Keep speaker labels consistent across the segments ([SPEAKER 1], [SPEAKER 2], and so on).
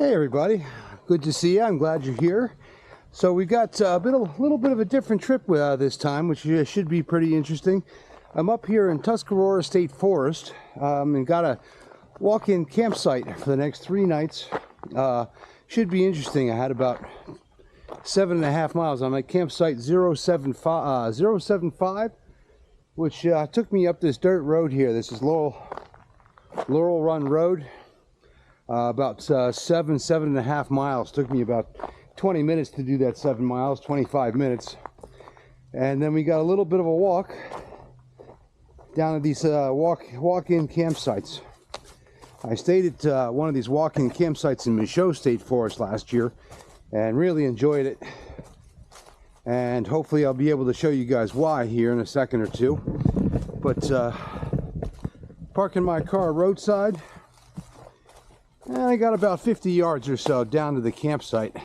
[SPEAKER 1] Hey everybody, good to see you. I'm glad you're here. So we got a little bit of a different trip this time, which should be pretty interesting. I'm up here in Tuscarora State Forest and got a walk-in campsite for the next 3 nights. Should be interesting. I had about 7.5 miles on my campsite 075, which took me up this dirt road here. This is Laurel Run Road. About 7.5 miles. Took me about 20 minutes to do that 7 miles, 25 minutes. And then we got a little bit of a walk down at these walk-in campsites. I stayed at one of these walk-in campsites in Tuscarora State Forest last year and really enjoyed it. And hopefully I'll be able to show you guys why here in a second or two. But parking my car roadside. And I got about 50 yards or so down to the campsite.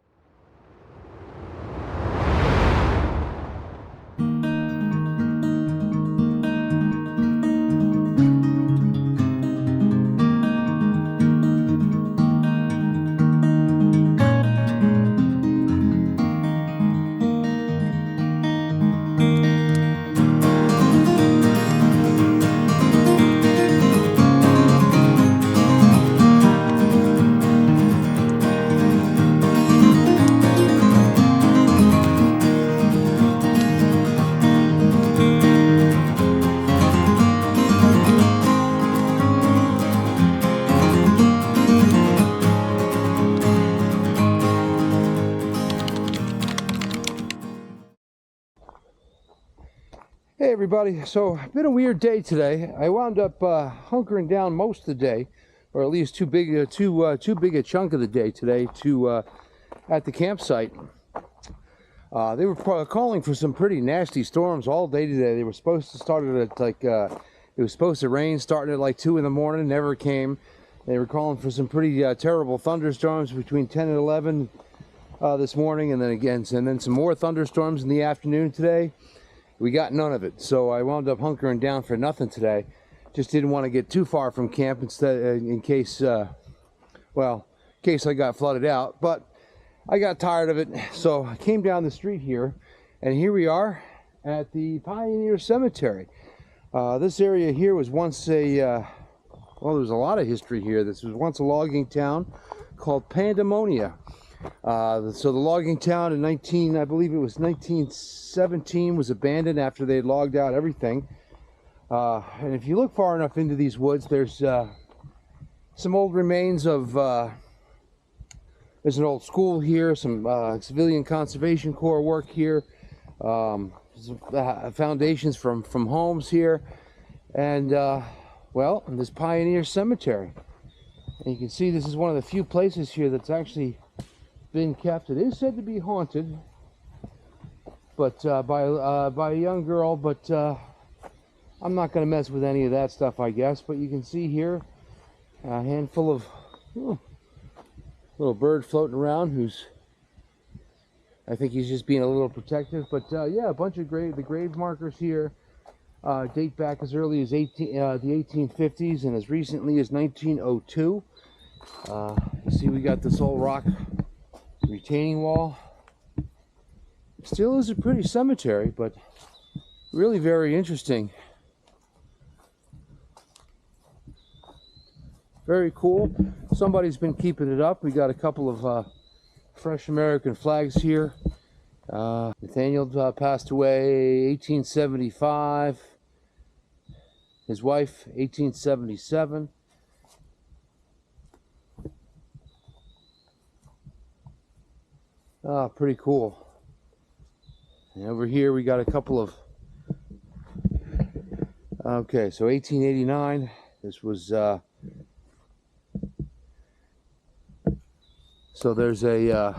[SPEAKER 1] Hey everybody, so been a weird day today. I wound up hunkering down most of the day, or at least too big a chunk of the day today to at the campsite. They were calling for some pretty nasty storms all day today. They were supposed to start at like it was supposed to rain starting at like 2 in the morning, never came. They were calling for some pretty terrible thunderstorms between 10 and 11 this morning, and then some more thunderstorms in the afternoon today. We got none of it, so I wound up hunkering down for nothing today. Just didn't want to get too far from camp in case I got flooded out. But I got tired of it, so I came down the street here, and here we are at the Pioneer Cemetery. This area here was once there was a lot of history here. This was once a logging town called Pandemonia. So the logging town in I believe it was 1917, was abandoned after they had logged out everything. And if you look far enough into these woods, there's some old remains of, there's an old school here, some civilian conservation corps work here, some foundations from homes here, and this Pioneer Cemetery. And you can see this is one of the few places here that's actually been kept. It is said to be haunted, but by a young girl. But I'm not going to mess with any of that stuff, I guess. But you can see here a handful of little bird floating around. I think he's just being a little protective. But yeah, a bunch of the grave markers here date back as early as the 1850s and as recently as 1902. You see, we got this old rock retaining wall. Still is a pretty cemetery, but really very interesting. Very cool. Somebody's been keeping it up. We got a couple of fresh American flags here. Nathaniel passed away 1875. His wife 1877. Pretty cool. And over here we got a couple of, okay, so 1889, this was, so there's a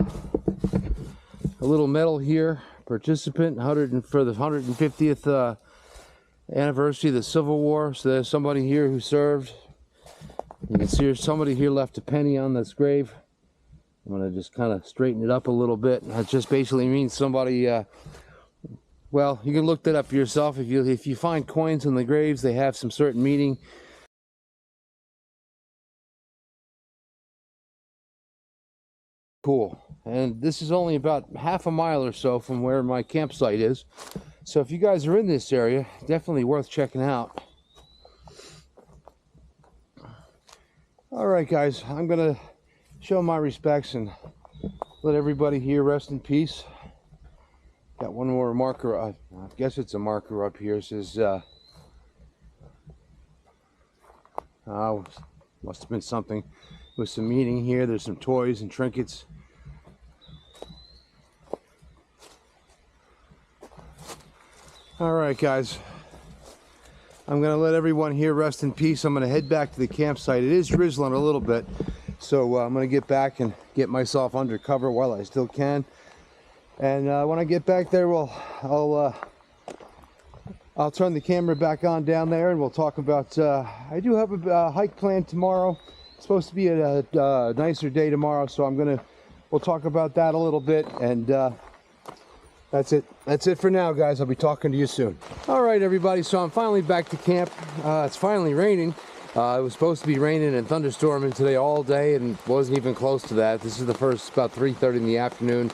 [SPEAKER 1] little medal here, participant, for the 150th anniversary of the Civil War. So there's somebody here who served. You can see somebody here left a penny on this grave. I'm going to just kind of straighten it up a little bit. That just basically means somebody, well, you can look that up for yourself. If you find coins in the graves, they have some certain meaning. cool. And this is only about half a mile or so from where my campsite is. So if you guys are in this area, definitely worth checking out. All right, guys, I'm going to show my respects and let everybody here rest in peace. Got one more marker. I guess it's a marker up here. It says, must have been something with some meaning here. There's some toys and trinkets. All right, guys. I'm going to let everyone here rest in peace. I'm going to head back to the campsite. It is drizzling a little bit, so I'm going to get back and get myself under cover while I still can. And when I get back there, I'll turn the camera back on down there, and we'll talk about. I do have a hike planned tomorrow. It's supposed to be a nicer day tomorrow, so we'll talk about that a little bit. And that's it for now, guys. I'll be talking to you soon. All right, everybody, so I'm finally back to camp. It's finally raining. It was supposed to be raining and thunderstorming today all day, and wasn't even close to that. This is the first, about 3:30 in the afternoon.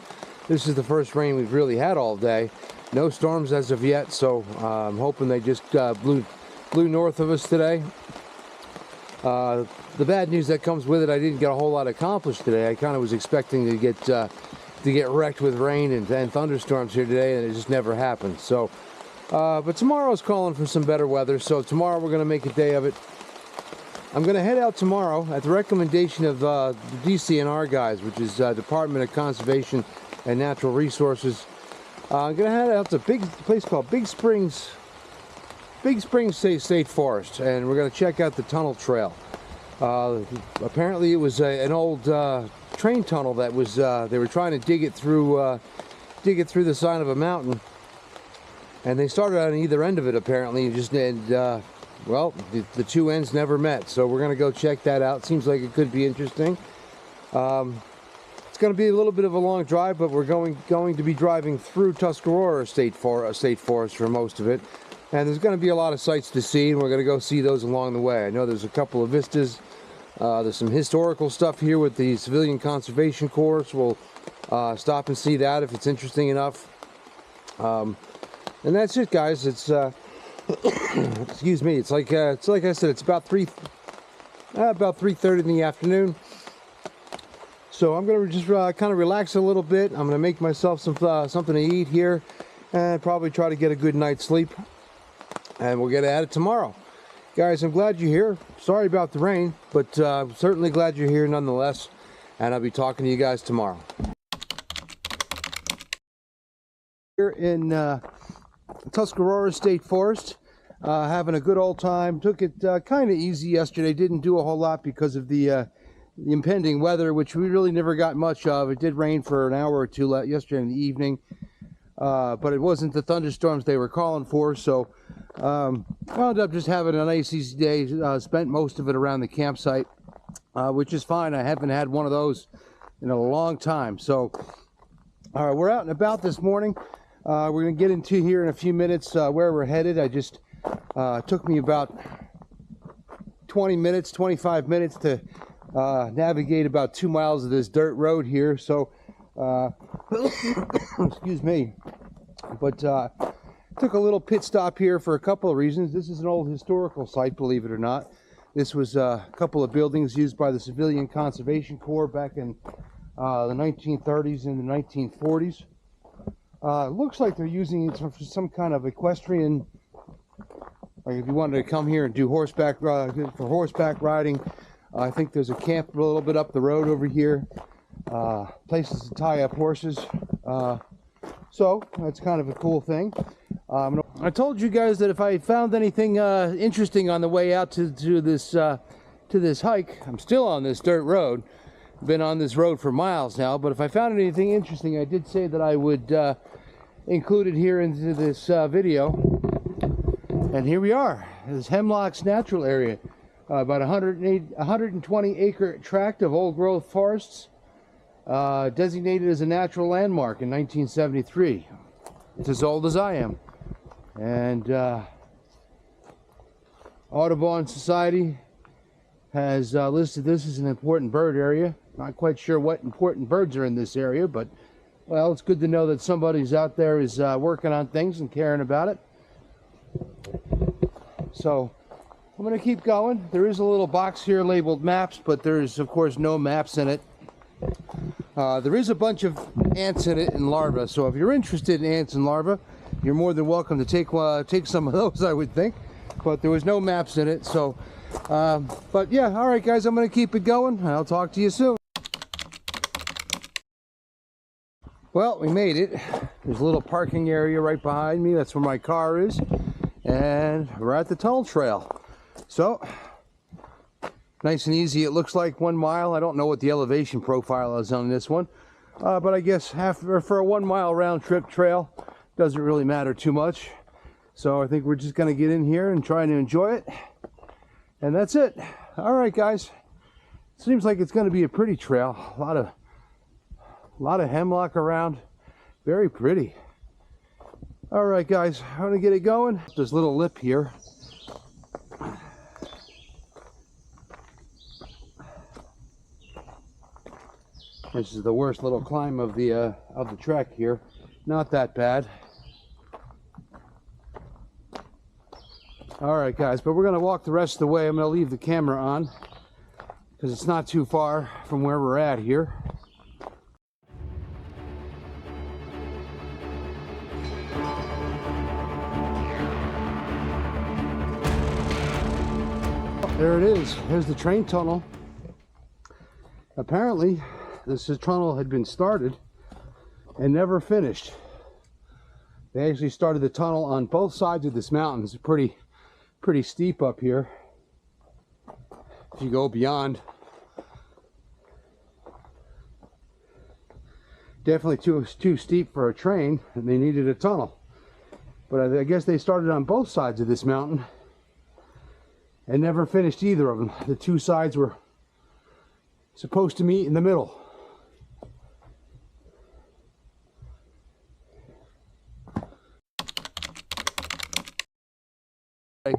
[SPEAKER 1] This is the first rain we've really had all day. No storms as of yet, so I'm hoping they just blew north of us today. The bad news that comes with it, I didn't get a whole lot accomplished today. I kind of was expecting to get wrecked with rain and thunderstorms here today, and it just never happened. So, but tomorrow's calling for some better weather, so tomorrow we're going to make a day of it. I'm going to head out tomorrow at the recommendation of the DCNR guys, which is Department of Conservation and Natural Resources. I'm going to head out to a place called Big Springs State Forest, and we're going to check out the tunnel trail. Apparently it was an old train tunnel that was they were trying to dig it through the side of a mountain, and they started on either end of it apparently, well, the two ends never met. So we're going to go check that out. Seems like it could be interesting. It's going to be a little bit of a long drive, but we're going to be driving through Tuscarora State Forest for most of it. And there's going to be a lot of sights to see, and we're going to go see those along the way. I know there's a couple of vistas. There's some historical stuff here with the Civilian Conservation Corps. So we'll stop and see that if it's interesting enough. And that's it, guys. It's excuse me. It's like I said. It's about 3:30 in the afternoon. So I'm going to just kind of relax a little bit. I'm going to make myself something to eat here, and probably try to get a good night's sleep. And we'll get at it tomorrow. Guys, I'm glad you're here. Sorry about the rain, but certainly glad you're here nonetheless. And I'll be talking to you guys tomorrow. Here in Tuscarora State Forest, having a good old time. Took it kind of easy yesterday. Didn't do a whole lot because of the impending weather, which we really never got much of. It did rain for an hour or two yesterday in the evening, but it wasn't the thunderstorms they were calling for. So wound up just having a nice easy day. Spent most of it around the campsite, which is fine. I haven't had one of those in a long time. So we're out and about this morning. We're going to get into here in a few minutes where we're headed. I just took me about 25 minutes to navigate about 2 miles of this dirt road here. So excuse me, but took a little pit stop here for a couple of reasons. This is an old historical site, believe it or not. This was a couple of buildings used by the Civilian Conservation Corps back in the 1930s and the 1940s. Looks like they're using it for some kind of equestrian, like if you wanted to come here and do horseback riding. I think there's a camp a little bit up the road over here. Places to tie up horses. So that's kind of a cool thing. I told you guys that if I found anything interesting on the way out to this hike, I'm still on this dirt road. Been on this road for miles now, but if I found anything interesting, I did say that I would include it here into this video. And here we are. This is Hemlock's natural area, about 120 acre tract of old growth forests, designated as a natural landmark in 1973. It's as old as I am. And Audubon Society has listed this as an important bird area. Not quite sure what important birds are in this area, but well, it's good to know that somebody's out there is working on things and caring about it. So I'm going to keep going. There is a little box here labeled maps, but there's of course no maps in it. There is a bunch of ants in it and larvae, so if you're interested in ants and larvae, you're more than welcome to take some of those, I would think. But there was no maps in it, so but yeah, all right guys, I'm going to keep it going and I'll talk to you soon. Well, we made it. There's a little parking area right behind me. That's where my car is, and we're at the tunnel trail. So nice and easy. It looks like 1 mile. I don't know what the elevation profile is on this one, but I guess for a 1 mile round trip trail doesn't really matter too much. So I think we're just going to get in here and try to enjoy it, and that's it. All right guys, seems like it's going to be a pretty trail. A lot of hemlock around, very pretty. All right guys, I'm going to get it going. This little lip here, this is the worst little climb of the trek here. Not that bad. All right guys, but we're going to walk the rest of the way. I'm going to leave the camera on because it's not too far from where we're at here. There it is. There's the train tunnel. Apparently this tunnel had been started and never finished. They actually started the tunnel on both sides of this mountain. It's pretty steep up here. If you go beyond, definitely too steep for a train, and they needed a tunnel. But I guess they started on both sides of this mountain and never finished either of them. The two sides were supposed to meet in the middle.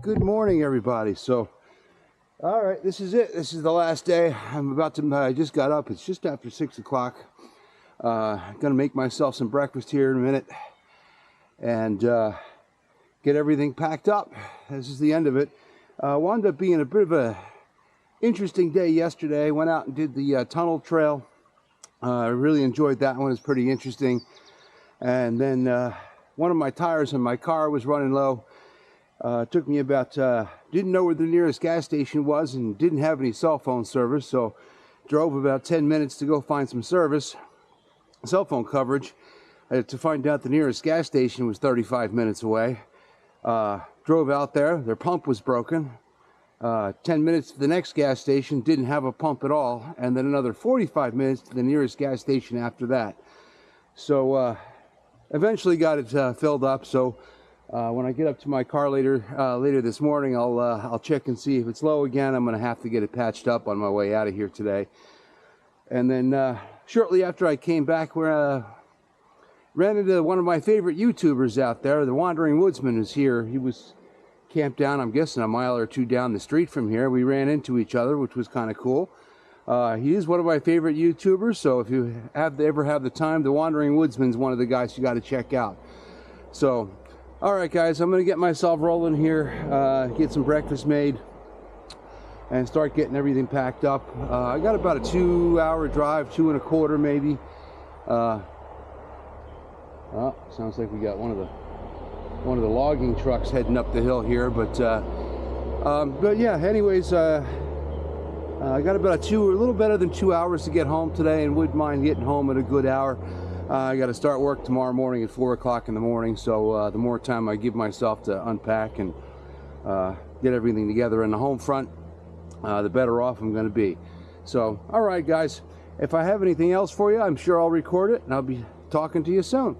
[SPEAKER 1] Good morning everybody. So all right, this is it. This is the last day. I just got up. It's just after 6 o'clock. Gonna make myself some breakfast here in a minute and get everything packed up. This is the end of it. Wound up being a bit of a interesting day yesterday. Went out and did the tunnel trail. I really enjoyed that one. It was pretty interesting. And then one of my tires in my car was running low. It took me about, didn't know where the nearest gas station was and didn't have any cell phone service, so drove about 10 minutes to go find some service, cell phone coverage, to find out the nearest gas station was 35 minutes away. Drove out there, their pump was broken. 10 minutes to the next gas station, didn't have a pump at all, and then another 45 minutes to the nearest gas station after that. So eventually got it filled up. So when I get up to my car later this morning, I'll check and see if it's low again. I'm going to have to get it patched up on my way out of here today. And then shortly after I came back, we ran into one of my favorite YouTubers out there. The Wandering Woodsman is here. He was camped down, I'm guessing, a mile or two down the street from here. We ran into each other, which was kind of cool. He is one of my favorite YouTubers, so if you ever have the time, the Wandering Woodsman's one of the guys you got to check out. So, all right, guys, I'm going to get myself rolling here, get some breakfast made, and start getting everything packed up. I got about a 2-hour drive, 2 1/4 maybe. Oh, sounds like we got one of the logging trucks heading up the hill here, but yeah, anyways, I got about a little better than 2 hours to get home today, and wouldn't mind getting home at a good hour. I got to start work tomorrow morning at 4 o'clock in the morning, so the more time I give myself to unpack and get everything together in the home front, the better off I'm going to be. So, all right, guys, if I have anything else for you, I'm sure I'll record it, and I'll be talking to you soon.